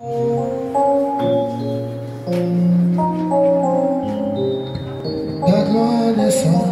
La gloire descend.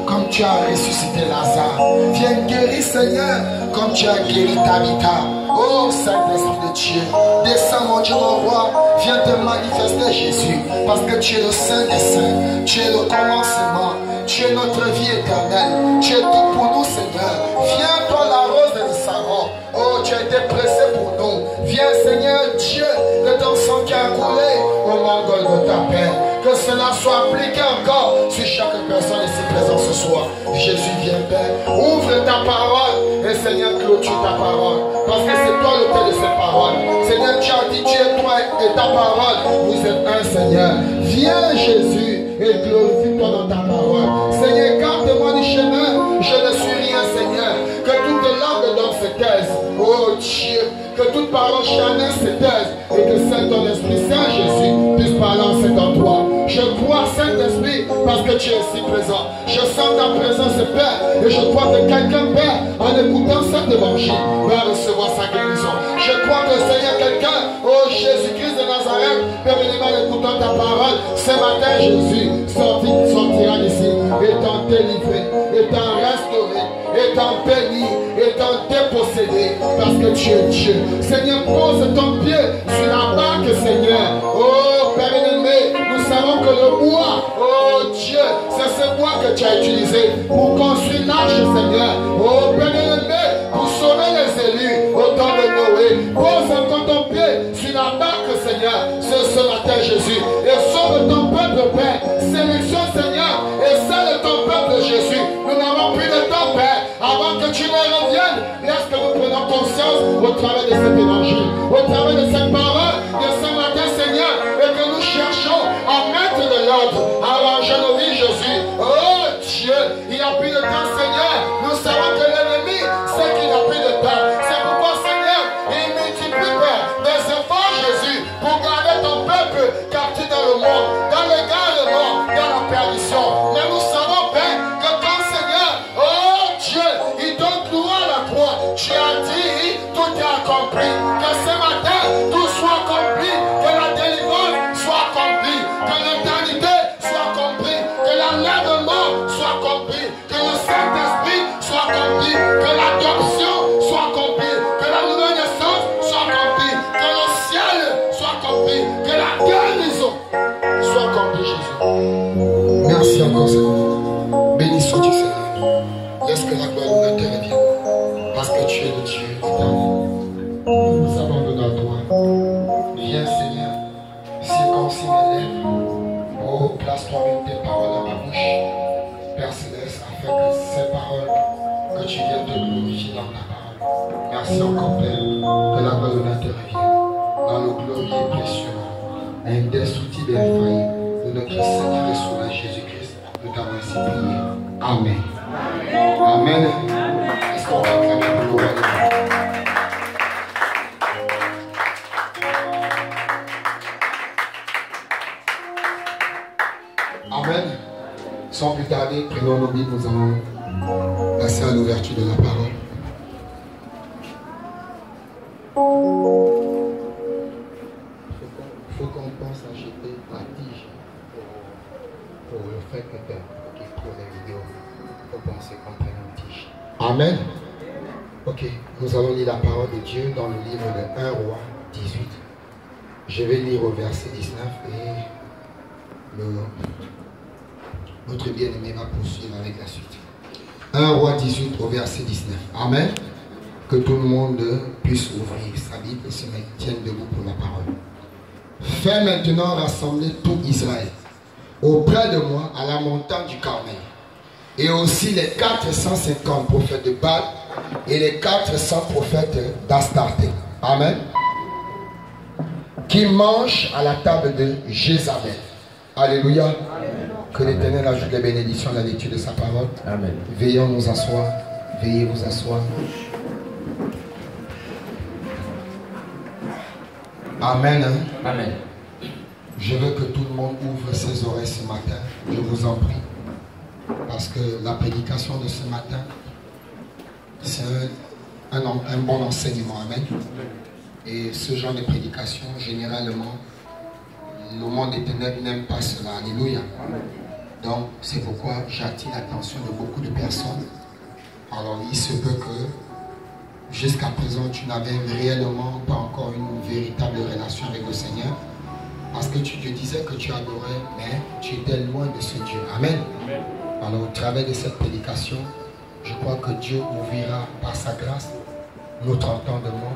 Comme tu as ressuscité Lazare, viens guérir Seigneur, comme tu as guéri Tabitha. Oh Saint-Esprit de Dieu, descends mon Dieu, mon roi, viens te manifester Jésus, parce que tu es le Saint des Saints, tu es le commencement, tu es notre vie éternelle, tu es tout pour nous Seigneur. Viens toi la rose de Saron, oh tu as été pressé pour nous. Viens Seigneur Dieu, de ton sang qui a coulé au Mongol de ta paix. Que cela soit appliqué encore sur chaque personne ici présente ce soir. Jésus vient Père, ouvre ta parole et Seigneur clôture ta parole. Parce que c'est toi l'auteur de ces paroles. Seigneur, tu as dit, tu es toi et ta parole. Vous êtes un Seigneur. Viens Jésus et glorifie-toi dans ta parole. Seigneur, garde-moi du chemin. Je ne suis rien Seigneur. Que toute langue d'homme se taise. Oh Dieu, que toute parole charnelle se taise. Et que Saint-Esprit, Saint-Jésus, puisse parler en cet endroit. Je crois Saint-Esprit parce que tu es ici présent. Je sens ta présence Père. Et je crois que quelqu'un Père, en écoutant cet évangile, va recevoir sa guérison. Je crois que Seigneur, quelqu'un, oh Jésus-Christ de Nazareth, permets-moi en écoutant ta parole. Ce matin Jésus sortira d'ici, étant délivré, étant restauré, étant béni, étant dépossédé, parce que tu es Dieu. Seigneur, pose ton pied sur la barque, Seigneur. Oh Père aimé, nous savons que le bois, oh Dieu, c'est ce bois que tu as utilisé pour construire l'arche, Seigneur. Oh Père aimé, pour sauver les élus au temps de Noé. Pose encore ton pied sur la barque, Seigneur, ce matin, Jésus, et sauve ton peuple, Père. Sélectionne, Seigneur, et scelle ton peuple, Jésus. Nous n'avons plus de temps, Père, avant que tu ne reviennes. Laisse que nous prenons conscience au travers de cet évangile, au travers de cette parole de ce matin, Seigneur, et que nous cherchons à mettre de l'ordre, à arranger nos vies, Jésus. Oh Dieu, il n'y a plus de temps, Seigneur. Nous savons que l'ennemi sait qu'il n'a plus de temps. C'est pourquoi, Seigneur, il multiplie, Père, des efforts, Jésus, pour garder ton peuple captif dans le monde, dans l'égarement, dans la perdition. Mais nous savons, Père, que quand, Seigneur, oh Dieu, il donne gloire à la croix. Tu as dit, tout est accompli. Que ce matin, tout soit accompli. Que la délivrance soit accomplie. Que l'éternité soit accomplie. Que l'enlèvement soit accompli. Que le Saint-Esprit soit accompli. Que l'adoption soit accomplie. Que la nouvelle naissance soit accomplie. Que le ciel soit accompli. Que la guérison soit accomplie, Jésus. Merci encore, Seigneur. Béni sois-tu, Seigneur. Laisse que la gloire de terre revienne. Parce que tu es le Dieu éternel. Nous nous abandonnons à toi. Viens, Seigneur, circoncis mes lèvres. Oh, place toi-même tes paroles dans ma bouche, Père Céleste, afin que ces paroles, que tu viennes te glorifier dans ta parole. Merci encore, Père, que la gloire de te revienne. Dans le glorieux et précieux, indestructible et infaillible de notre Seigneur et Sauveur Jésus-Christ, nous t'avons ainsi prié. Amen. Amen. Est-ce qu'on va acclamer pour le roi de Dieu? Amen. Sans plus tarder, prenons nos Bibles, nous allons passer à l'ouverture de la parole. Il faut qu'on pense à jeter la tige pour le fait que pour les vidéos. Il faut penser qu'on prenne une tige. Amen. Ok, nous allons lire la parole de Dieu dans le livre de 1 Roi 18. Je vais lire au verset 19 et notre bien-aimé va poursuivre avec la suite. 1 Roi 18 au verset 19. Amen. Que tout le monde puisse ouvrir sa Bible et se tienne debout pour la parole. Fais maintenant rassembler tout Israël auprès de moi à la montagne du Carmel. Et aussi les 450 prophètes de Baal et les 400 prophètes d'Astarté. Amen. Qui mangent à la table de Jézabel. Alléluia. Amen. Que l'Éternel ajoute les bénédictions à la lecture de sa parole. Amen. Veillons nous asseoir. Veuillez vous asseoir. Amen. Amen. Je veux que tout le monde ouvre ses oreilles ce matin. Je vous en prie. Parce que la prédication de ce matin, c'est un bon enseignement. Amen. Et ce genre de prédication, généralement, le monde des ténèbres n'aime pas cela. Alléluia. Donc, c'est pourquoi j'attire l'attention de beaucoup de personnes. Alors, il se peut que jusqu'à présent tu n'avais réellement pas encore une véritable relation avec le Seigneur, parce que tu te disais que tu adorais, mais tu étais loin de ce Dieu. Amen. Amen. Alors au travers de cette prédication, je crois que Dieu ouvrira par sa grâce notre entendement,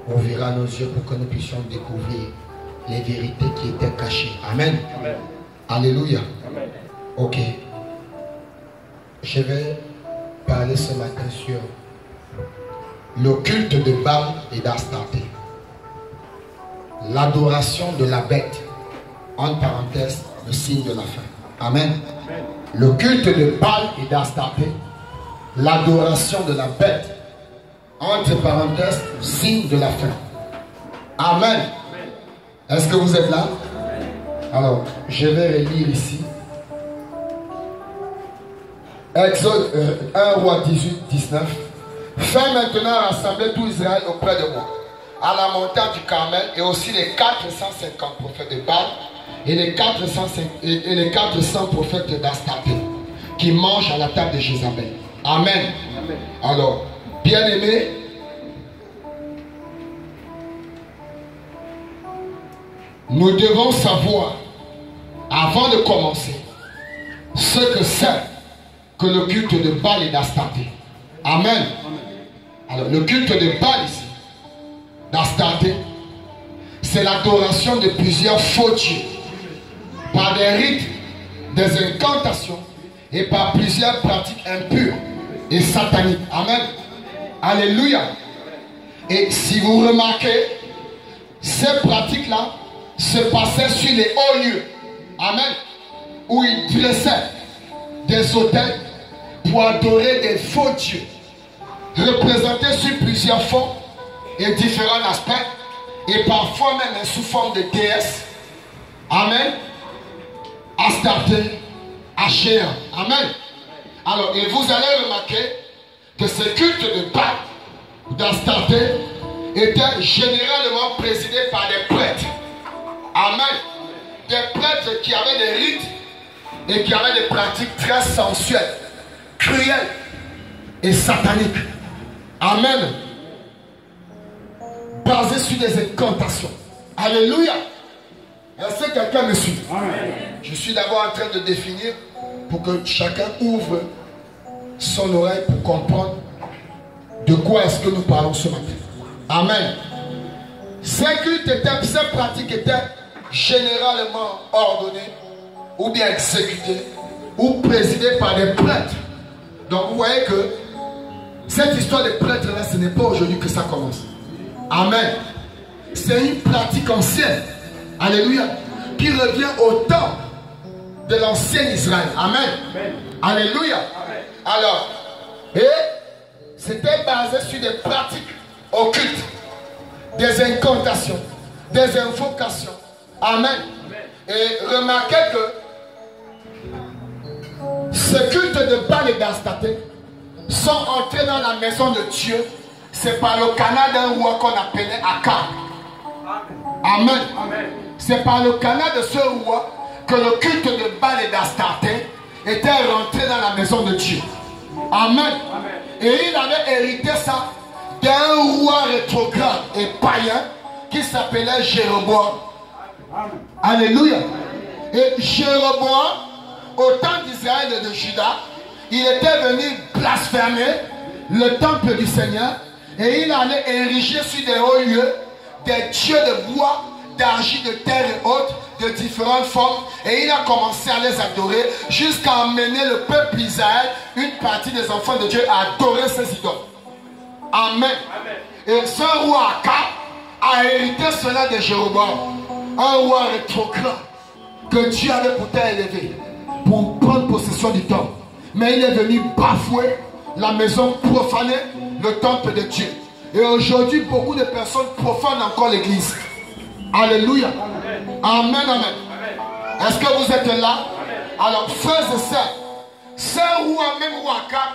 ouvrira nos yeux pour que nous puissions découvrir les vérités qui étaient cachées. Amen. Amen. Alléluia. Amen. Ok. Je vais parler ce matin sur le culte de Baal et d'Astarté. L'adoration de la bête, entre parenthèses, le signe de la fin. Amen. Amen. Le culte de Baal et d'Astarté, l'adoration de la bête, entre parenthèses, signe de la fin. Amen. Est-ce que vous êtes là? Alors, je vais relire ici. Exode 1 roi 18, 19. Fais maintenant rassembler tout Israël auprès de moi, à la montagne du Carmel, et aussi les 450 prophètes de Baal et les 400 prophètes d'Astarté qui mangent à la table de Jézabel. Amen. Amen. Alors, bien-aimés, nous devons savoir, avant de commencer, ce que c'est que le culte de Baal et d'Astarté. Amen. Alors, le culte de Baal ici, d'Astarté, c'est l'adoration de plusieurs faux dieux, par des rites, des incantations et par plusieurs pratiques impures et sataniques. Amen. Alléluia. Et si vous remarquez, ces pratiques-là se passaient sur les hauts lieux. Amen. Où ils dressaient des autels pour adorer des faux dieux, représentés sur plusieurs formes et différents aspects, et parfois même sous forme de déesse. Amen. Astarté, Ashéa. Amen. Alors, et vous allez remarquer que ce culte de Baal, d'Astarté, était généralement présidé par des prêtres. Amen. Des prêtres qui avaient des rites et qui avaient des pratiques très sensuelles, cruelles et sataniques. Amen. Basées sur des incantations. Alléluia. Est-ce que quelqu'un me suit? Amen. Je suis d'abord en train de définir pour que chacun ouvre son oreille pour comprendre de quoi est-ce que nous parlons ce matin. Amen. Ces cultes étaient, ces pratiques étaient généralement ordonnées ou bien exécutées ou présidées par des prêtres. Donc vous voyez que cette histoire des prêtres là, ce n'est pas aujourd'hui que ça commence. Amen. C'est une pratique ancienne. Alléluia. Qui revient au temps de l'ancien Israël. Amen. Amen. Alléluia. Amen. Alors, et c'était basé sur des pratiques occultes, des incantations, des invocations. Amen. Amen. Et remarquez que ce culte de Baal et d'Astarté sont entrés dans la maison de Dieu. C'est par le canal d'un roi qu'on appelait Akab. Amen. Amen. C'est par le canal de ce roi que le culte de Baal et d'Astarté était rentré dans la maison de Dieu. Amen. Amen. Et il avait hérité ça d'un roi rétrograde et païen qui s'appelait Jéroboam. Alléluia. Et Jéroboam, au temps d'Israël et de Juda, il était venu blasphémer le temple du Seigneur et il allait ériger sur des hauts lieux des dieux de bois, d'argile, de terre et autres, de différentes formes, et il a commencé à les adorer jusqu'à emmener le peuple Israël, une partie des enfants de Dieu, à adorer ces idoles. Amen. Amen. Et ce roi Akab a hérité cela de Jéroboam, un roi rétrograde que Dieu avait pourtant élevé pour prendre possession du temple. Mais il est venu bafouer la maison, profaner le temple de Dieu. Et aujourd'hui, beaucoup de personnes profanent encore l'église. Alléluia. Amen, amen. Amen. Est-ce que vous êtes là? Amen. Alors, frères et sœurs, ce roi, même roi Akab,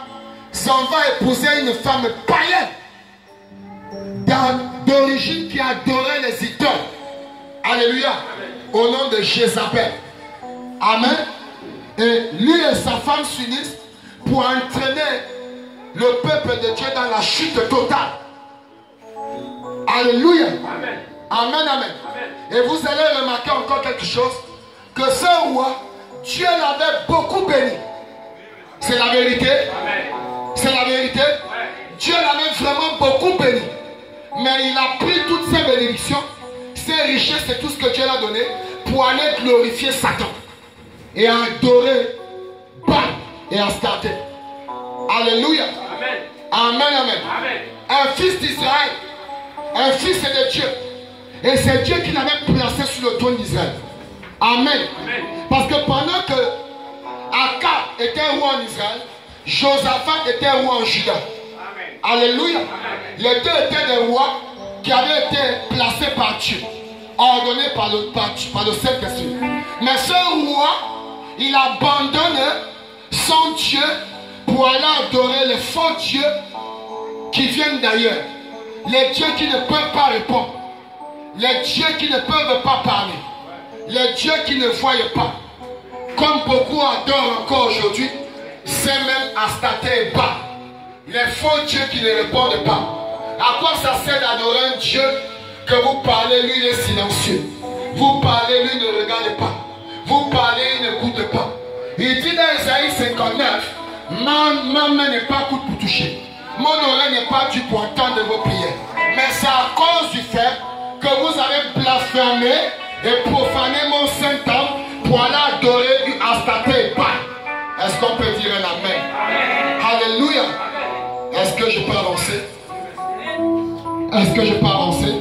s'en va épouser une femme païenne d'origine qui adorait les idoles. Alléluia. Amen. Au nom de Jézabel. Amen. Et lui et sa femme s'unissent pour entraîner le peuple de Dieu dans la chute totale. Alléluia. Amen, amen. Et vous allez remarquer encore quelque chose, que ce roi, Dieu l'avait beaucoup béni. C'est la vérité. C'est la vérité. Dieu l'avait vraiment beaucoup béni. Mais il a pris toutes ses bénédictions, ses richesses et tout ce que Dieu l'a donné pour aller glorifier Satan et adorer Baal et Astarté. Alléluia. Amen, amen. Un fils d'Israël, un fils de Dieu. Et c'est Dieu qui l'avait placé sur le trône d'Israël. Amen. Parce que pendant que Akab était roi en Israël, Josaphat était roi en Juda. Alléluia. Les deux étaient des rois qui avaient été placés par Dieu, ordonnés par le Saint-Esprit. Mais ce roi, il abandonne son Dieu pour aller adorer les faux dieux qui viennent d'ailleurs. Les dieux qui ne peuvent pas répondre. Les dieux qui ne peuvent pas parler. Les dieux qui ne voient pas. Comme beaucoup adorent encore aujourd'hui, c'est même Astarté et Baal. Les faux dieux qui ne répondent pas. À quoi ça sert d'adorer un Dieu que vous parlez, lui il est silencieux. Vous parlez, lui ne regarde pas. Vous parlez, il n'écoute pas. Il dit dans Isaïe 59, ma main n'est pas courte pour toucher. Mon oreille n'est pas due pour entendre vos prières. Mais c'est à cause du fait que vous avez blasphémé et profané mon saint temple pour aller adorer Astarté et Baal. Est-ce qu'on peut dire un amen? Alléluia. Est-ce que je peux avancer? Est-ce que je peux avancer?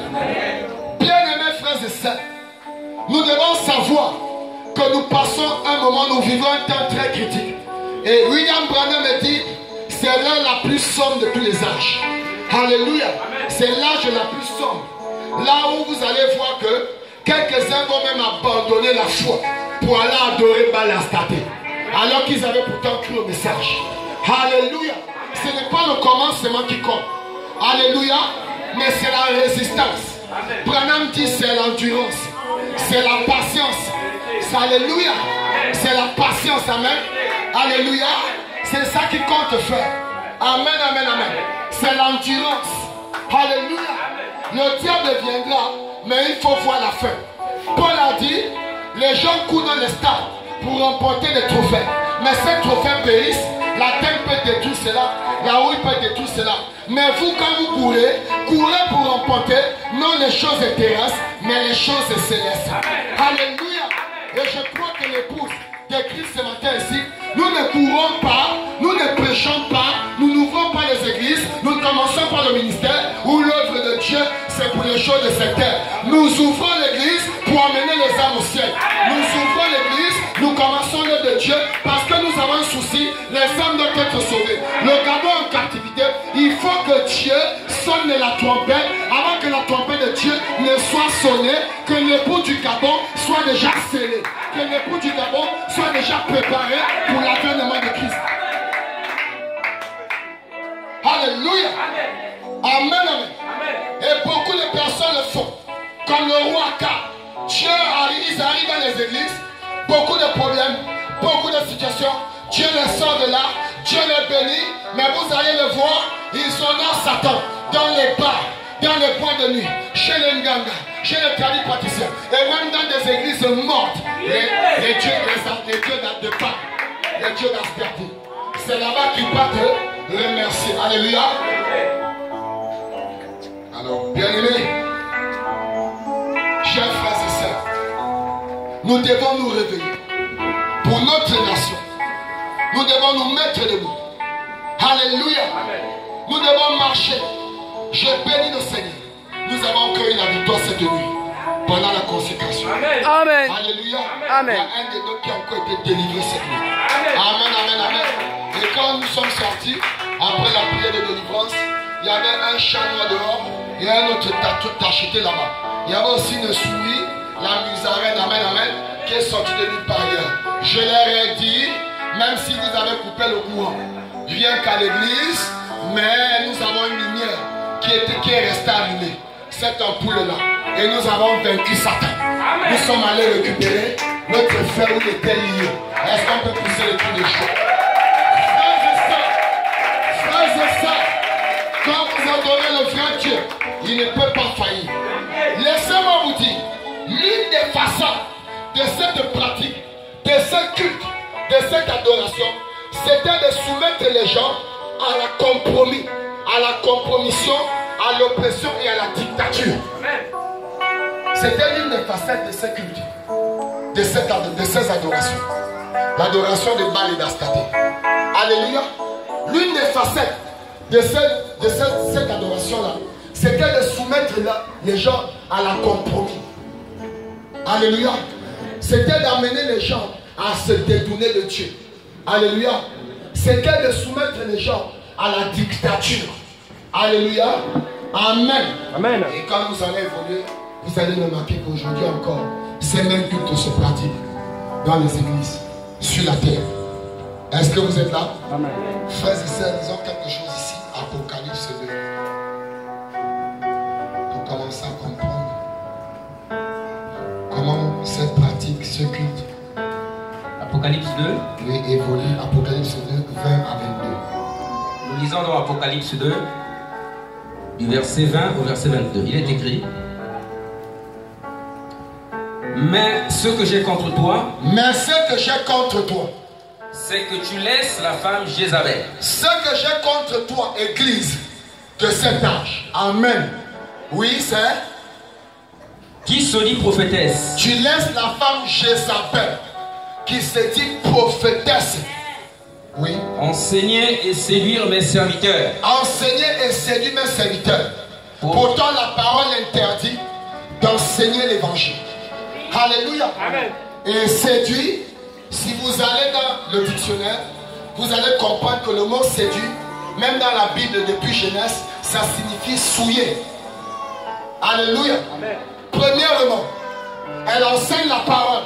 Bien-aimés frères et sœurs, nous devons savoir que nous passons un moment, nous vivons un temps très critique. Et William Branham me dit, c'est l'âge la plus sombre de tous les âges. Alléluia. C'est l'âge la plus sombre. Là où vous allez voir que quelques-uns vont même abandonner la foi pour aller adorer Baal et Astarté, alors qu'ils avaient pourtant cru au message. Alléluia. Ce n'est pas le commencement qui compte. Alléluia. Mais c'est la résistance. Branham dit c'est l'endurance. C'est la patience. Alléluia. C'est la patience. Amen. Alléluia. C'est ça qui compte faire. Amen, amen, amen. C'est l'endurance. Alléluia. Le diable viendra, mais il faut voir la fin. Paul a dit, les gens courent dans les stades pour remporter des trophées. Mais ces trophées périssent. La terre peut détruire cela, la rouille peut détruire cela. Mais vous, quand vous courez, courez pour remporter non les choses terrestres, mais les choses célestes. Alléluia. Et je crois que l'épouse de Christ ce matin ici, nous ne courons pas, nous ne prêchons pas, nous n'ouvrons pas les églises, nous commençons par le ministère où l'œuvre de Dieu c'est pour les choses de cette terre. Nous ouvrons l'église pour amener les âmes au ciel. Nous ouvrons l'église, nous commençons l'œuvre de Dieu parce que nous avons un souci, les âmes doivent être sauvées. Le Gabon en captivité, il faut que Dieu sonne la trompette avant que la trompette de Dieu ne soit sonnée, que l'époux du Gabon soit déjà scellé, que l'époux du Gabon soit déjà préparé pour l'avènement de Christ. Alléluia. Amen, amen. Et beaucoup de personnes le font. Comme le roi Akab. Dieu arrive, ils arrivent dans les églises. Beaucoup de problèmes, beaucoup de situations. Dieu les sort de là. Dieu les bénit. Mais vous allez le voir, ils honorent Satan dans les bars, dans les boîtes de nuit, chez les Nganga, chez les tradipraticiens. Et même dans des églises mortes. Les dieux de Baal, les dieux d'Astarté. C'est là-bas qu'ils partent remercier. Alléluia. Alors, bien-aimés, chers frères et sœurs, nous devons nous réveiller pour notre nation. Nous devons nous mettre debout. Alléluia. Nous devons marcher. Je bénis le Seigneur. Nous avons cueilli la victoire cette nuit pendant la consécration. Amen. Alléluia. Amen. Il y a un de nous qui a encore été délivré cette nuit. Amen, amen, amen. Et quand nous sommes sortis, après la prière de délivrance, il y avait un chat noir dehors et un autre tacheté là-bas. Il y avait aussi une souris, la musarène, amen, amen, qui est sortie de nulle part ailleurs. Je leur ai dit, même si vous avez coupé le courant, rien qu'à l'église, mais nous avons une lumière qui est restée allumée. Cette ampoule-là. Et nous avons vaincu Satan. Nous sommes allés récupérer notre frère où il était lié. Est-ce qu'on peut pousser le cri de joie? Frères et sœurs, quand vous adorez le vrai Dieu, il ne peut pas faillir. Laissez-moi vous dire, l'une des façons de cette pratique, de ce culte, de cette adoration, c'était de soumettre les gens à la compromis, à la compromission, à l'oppression et à la dictature. C'était l'une des facettes de ce culte, de ces adorations. L'adoration de Baal et d'Astarté. Alléluia. L'une des facettes de cette adoration-là, c'était de soumettre les gens à la compromis. Alléluia. C'était d'amener les gens à se détourner de Dieu. Alléluia. C'était de soumettre les gens à la dictature. Alléluia. Amen. Amen. Et quand vous allez évoluer, vous allez remarquer qu'aujourd'hui encore, ces mêmes cultes se pratiquent dans les églises, sur la terre. Est-ce que vous êtes là? Amen. Frères et sœurs, disons quelque chose ici. Apocalypse 2. Pour commencer à comprendre comment cette pratique, ce culte, Apocalypse 2. Oui, évolue. Apocalypse 2, 20 à 22. Nous lisons dans Apocalypse 2, du verset 20 au verset 22. Il est écrit: mais ce que j'ai contre toi, c'est que tu laisses la femme Jézabel. Ce que j'ai contre toi, église de cet âge. Amen. Oui, c'est qui se dit prophétesse. Tu laisses la femme Jézabel, qui se dit prophétesse. Oui. Enseigner et séduire mes serviteurs. Enseigner et séduire mes serviteurs. Pourtant, la parole interdit d'enseigner l'évangile. Alléluia. Amen. Et séduire, si vous allez dans le dictionnaire, vous allez comprendre que le mot séduire, même dans la Bible depuis Genèse, ça signifie souiller. Alléluia. Amen. Premièrement, elle enseigne la parole,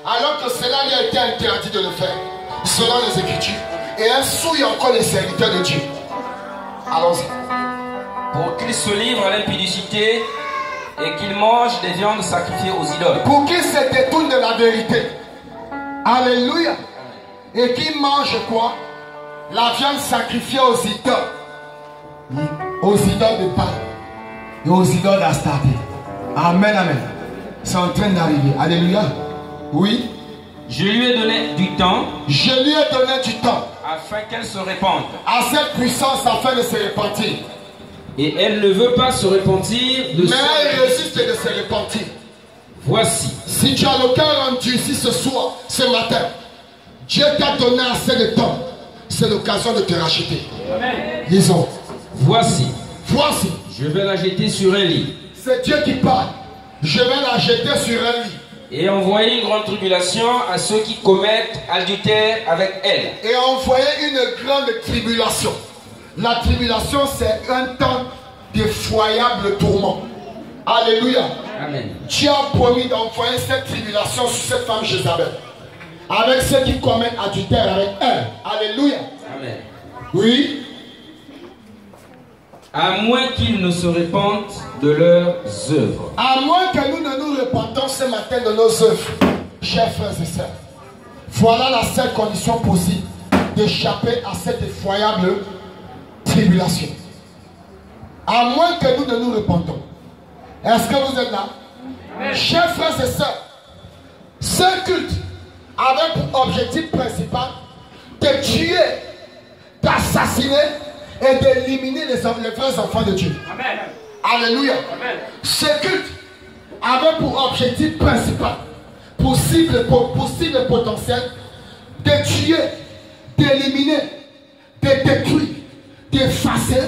alors que cela lui a été interdit de le faire, selon les Écritures. Et elle souille encore les serviteurs de Dieu. Allons-y. Pour qu'ils se livrent à l'impudicité et qu'ils mangent des viandes sacrifiées aux idoles. Pour qu'ils se détournent de la vérité. Alléluia. Et qu'ils mangent quoi? La viande sacrifiée aux idoles. Aux idoles de Baal et aux idoles d'Astarté. Amen, amen. C'est en train d'arriver. Alléluia. Oui. Je lui ai donné du temps. Je lui ai donné du temps. Afin qu'elle se répande. À cette puissance afin de se repentir. Et elle ne veut pas se repentir de mais elle résiste de se repentir. Voici. Si tu as le cœur endurci ce soir, ce matin, Dieu t'a donné assez de temps. C'est l'occasion de te racheter. Amen. Lisons. Voici. Voici. Je vais la jeter sur un lit. C'est Dieu qui parle. Je vais la jeter sur un lit. Et envoyer une grande tribulation à ceux qui commettent adultère avec elle. Et envoyer une grande tribulation. La tribulation, c'est un temps d'effroyable tourment. Alléluia. Amen. Dieu a promis d'envoyer cette tribulation sur cette femme Jézabel. Avec ceux qui commettent adultère avec elle. Alléluia. Amen. Oui. À moins qu'ils ne se repentent de leurs œuvres. À moins que nous ne nous repentons ce matin de nos œuvres, chers frères et sœurs. Voilà la seule condition possible d'échapper à cette effroyable tribulation. À moins que nous ne nous repentons. Est-ce que vous êtes là? Amen. Chers frères et sœurs, ce culte avait pour objectif principal de tuer, d'assassiner et d'éliminer les vrais enfants de Dieu. Amen. Alléluia. Amen. Ce culte avait pour objectif principal, pour cible potentielle, de tuer, d'éliminer, de détruire, d'effacer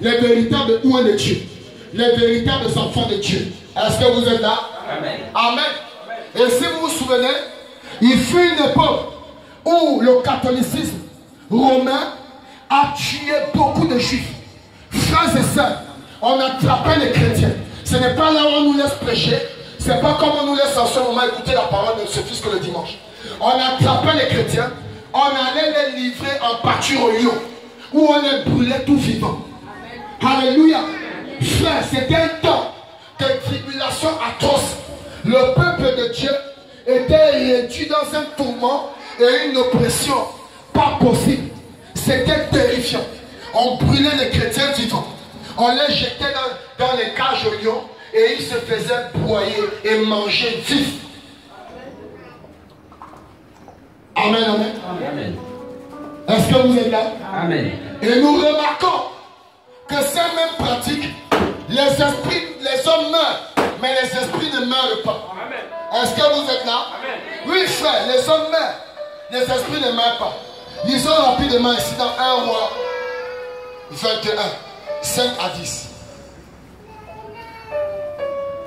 les véritables oins de Dieu, les véritables enfants de Dieu. Est-ce que vous êtes là? Amen. Amen. Et si vous vous souvenez, il fut une époque où le catholicisme romain a tué beaucoup de juifs. Frères et sœurs, on attrapait les chrétiens. Ce n'est pas là où on nous laisse prêcher. Ce n'est pas comme on nous laisse en ce moment écouter la parole de ce fils que le dimanche. On attrapait les chrétiens, on allait les livrer en pâture au lion, où on les brûlait tout vivant. Alléluia. Frère, c'était un temps de tribulation atroce. Le peuple de Dieu était réduit dans un tourment et une oppression pas possible. C'était terrifiant. On brûlait les chrétiens vivants. On les jetait dans les cages aux lions et ils se faisaient broyer et manger vif. Amen, amen. Amen. Est-ce que vous êtes là? Amen. Et nous remarquons que ces mêmes pratiques, les hommes meurent, mais les esprits ne meurent pas. Amen. Est-ce que vous êtes là? Amen. Oui, frère, les hommes meurent, les esprits ne meurent pas. Lisons rapidement ici dans 1 Roi 21, 5 à 10.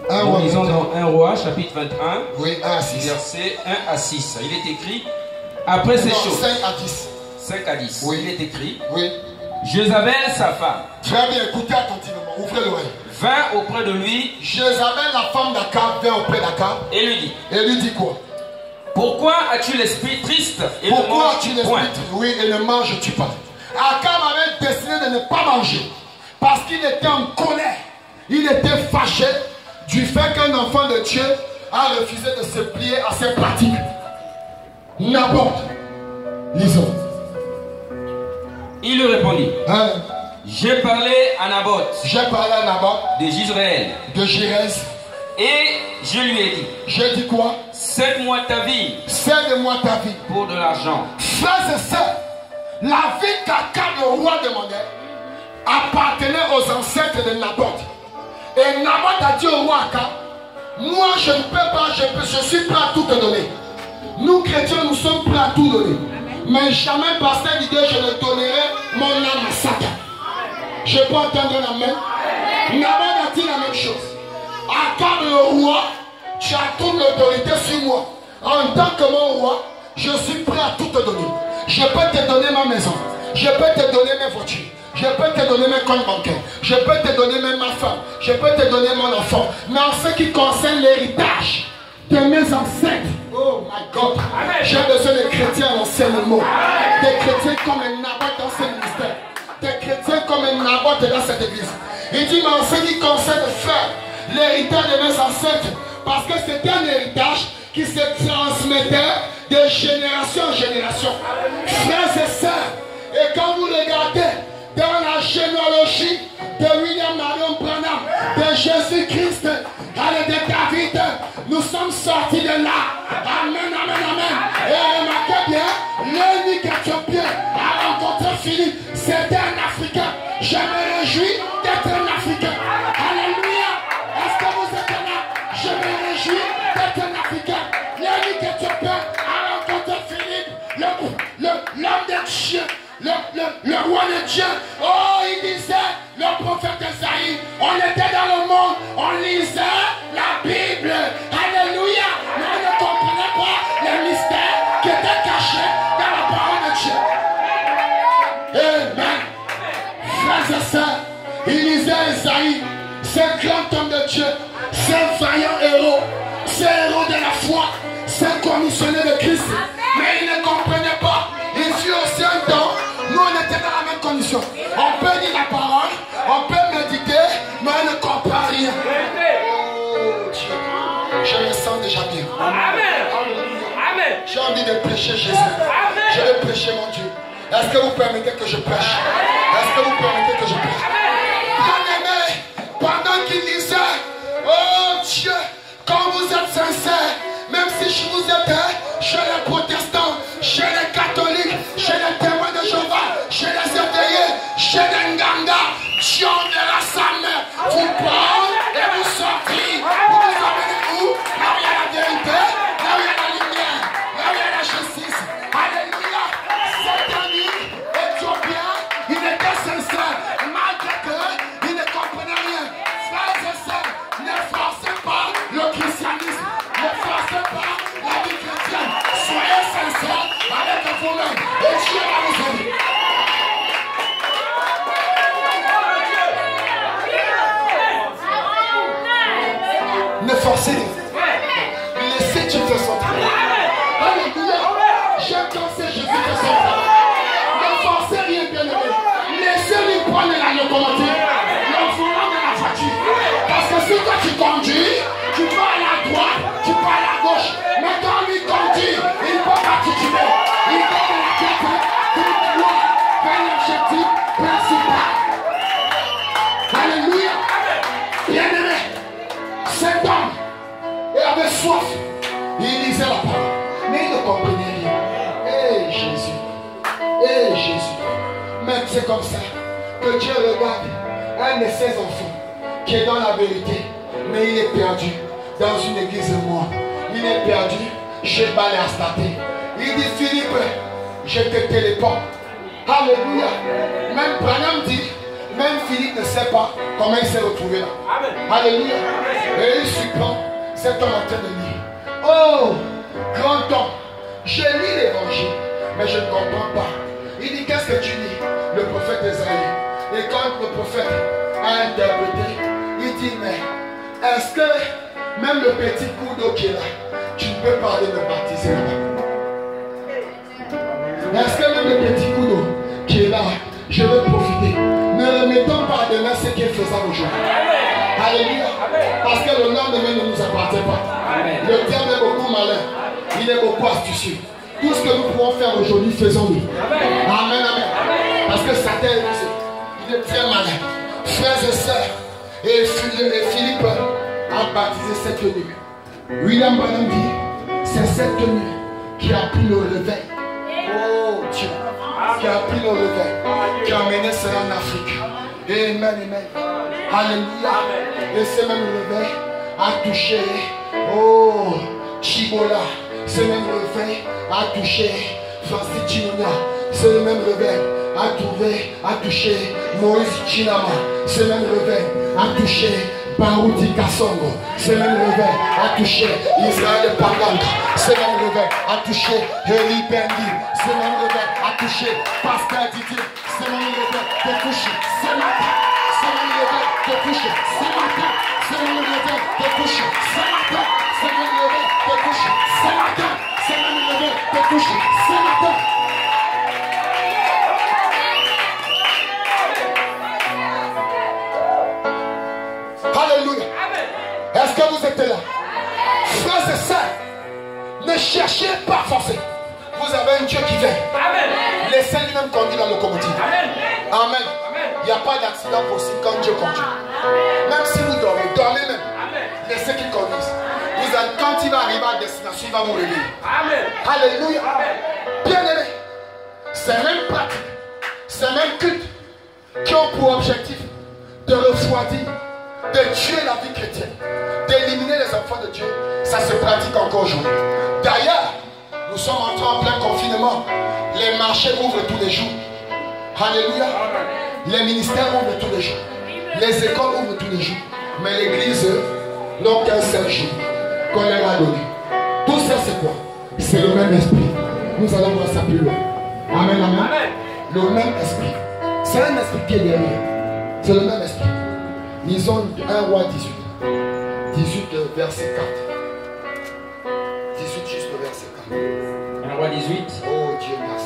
Nous lisons dans 1 Roi, chapitre 21, oui, 1 à 6. versets 1 à 6. Il est écrit, après ces choses, 5 à 10. 5 à 10, oui. Il est écrit, oui. Jézabel, sa femme, très bien, écoutez attentivement, ouvrez l'oreille. Vint auprès de lui, Jézabel, la femme d'Akab, vient auprès d'Akab et lui dit quoi? Pourquoi as-tu l'esprit triste et pourquoi ne tu manges point? Oui, et ne manges-tu pas? Akab avait décidé de ne pas manger parce qu'il était en colère. Il était fâché du fait qu'un enfant de Dieu a refusé de se plier à ses pratiques. Naboth, lisons. Il lui répondit, Hein? j'ai parlé à Naboth J'ai parlé à Naboth de Jezreel de Jirez. et je lui ai dit, J'ai dit quoi? cède-moi ta vie Cède-moi ta vie. pour de l'argent. Frères et sœurs, la vie qu'Akab le roi demandait appartenait aux ancêtres de Naboth. Et Naboth a dit au roi Akab, moi je ne peux pas, je suis prêt à tout te donner. Nous chrétiens, nous sommes prêts à tout donner. Mais jamais par cette idée, je ne donnerai mon âme à Satan. Je peux entendre un amen. Naboth a dit la même chose. Akab le roi, tu as toute l'autorité sur moi. En tant que mon roi, je suis prêt à tout te donner. Je peux te donner ma maison. Je peux te donner mes voitures. Je peux te donner mes comptes bancaires. Je peux te donner même ma femme. Je peux te donner mon enfant. Mais en ce qui concerne l'héritage de mes ancêtres, oh my God, j'ai besoin de chrétiens à l'enseignement. Des chrétiens comme un Naboth dans ce ministère. Des chrétiens comme un Naboth dans cette église. Il dit, mais en ce qui concerne faire l'héritage de mes ancêtres, parce que c'était un héritage qui se transmettait de génération en génération. Frères et sœurs, et quand vous regardez dans la généalogie de William Marion Branham, de Jésus-Christ, de David, nous sommes sortis de là. Amen, amen, amen. Et remarquez bien, l'unique Éthiopien a rencontré Philippe, c'était un Africain. Je me réjouis d'être un Africain. Alléluia. Est-ce que vous êtes là? Je me réjouis d'être un Africain. L'unique Éthiopien a rencontré Philippe, l'homme de Dieu. Le roi de Dieu. Oh, il disait, le prophète Esaïe, on était dans le monde, on lisait la Bible. Alléluia. Mais on ne comprenait pas les mystères qui étaient cachés dans la parole de Dieu. Amen. Frères et sœurs, il lisait Esaïe, ce grand homme de Dieu, ce vaillant héros, ce héros de la foi, ce commissionné de Christ. Mais il ne comprenait pas. Il fut aussi un temps, nous on était dans la même condition. On peut lire la parole, on peut méditer, mais on ne comprend rien. Oh Dieu, je me sens déjà bien. Amen. J'ai envie de prêcher Jésus. Je vais prêcher mon Dieu. Est-ce que vous permettez que je prêche? Est-ce que vous permettez que je prêche? Bien-aimé, pendant qu'il disait, oh Dieu, quand vous êtes sincères, même si je vous ai chez les protestants, chez les catholiques, chez les témoins de Jéhovah, chez les éveillés, chez les Nganga, Dieu enverra sa main, vous prendre et vous sortir, vous vous amenez où? Là où il y a la vérité, là où il y a la lumière, là où il y a la justice. Alléluia. Cet ami éthiopien, il était sincère, malgré c'est comme ça que Dieu regarde un de ses enfants qui est dans la vérité, mais il est perdu dans une église morte. Il est perdu chez Balé Astaté. Il dit Philippe, je te téléporte. Alléluia. Même Branham dit, même Philippe ne sait pas comment il s'est retrouvé là. Amen. Alléluia. Et il surprend cet homme en train de lire. Oh, grand homme, je lis l'évangile, mais je ne comprends pas. Il dit, qu'est-ce que tu lis? Le prophète Esaïe. Et quand le prophète a interprété, il dit, mais est-ce que même le petit coup d'eau qui est là, tu ne peux pas aller me baptiser là-bas? Est-ce que même le petit coup d'eau qui est là, je veux profiter? Ne remettons pas demain ce qui est faisable aujourd'hui. Alléluia. Parce que le lendemain ne nous appartient pas. Amen. Le diable est beaucoup malin. Il est beaucoup astucieux. Tout ce que nous pouvons faire aujourd'hui, faisons-le. Amen. Amen, amen. Parce que Satan, il est très malin. Frères et sœurs, et Philippe a baptisé cette tenue. William Branham dit, c'est cette tenue qui a pris le réveil. Oh Dieu, qui a pris le réveil, qui a amené cela en Afrique. Amen, amen. Alléluia. Et ce même réveil a touché, oh, Chibola. Ce même réveil a touché Francis Chinonia. Ce même réveil a touché Moïse Chinama. Ce même réveil a touché Baroudi Kassongo. Ce même réveil a touché Israël Paganga. Ce même réveil a touché Heli Bendi. Ce même réveil a touché Pascal Didier. Ce même réveil te touche ce matin. Ce même réveil te touche ce matin. Ce même réveil te touche ce matin. Ce même réveil te touche ce matin. Ce même réveil te touche ce matin. Alléluia. Est-ce que vous êtes là? Frères et sœurs, ne cherchez pas forcer. Vous avez un Dieu qui vient. Laissez lui-même conduire la locomotive. Amen. Il n'y a pas d'accident possible quand Dieu conduit. Même si vous dormez, dormez même. Laissez qu'il conduise. Quand il va arriver à destination, il va vous réveiller. Alléluia. Bien aimé, ces mêmes pratiques, ces mêmes cultes qui ont pour objectif de refroidir, de tuer la vie chrétienne, d'éliminer les enfants de Dieu, ça se pratique encore aujourd'hui. D'ailleurs, nous sommes entrés en plein confinement. Les marchés ouvrent tous les jours. Alléluia. Les ministères ouvrent tous les jours. Les écoles ouvrent tous les jours. Mais l'église n'a qu'un seul jour qu'on leur a donné. Tout ça, c'est quoi? C'est le même esprit. Nous allons voir ça plus loin. Amen, amen. Le même esprit. C'est un esprit qui est derrière. C'est le même esprit. Lisons 1 Roi 18. 18 verset 4. 18 juste le verset 4. 1 Roi 18. Oh Dieu merci.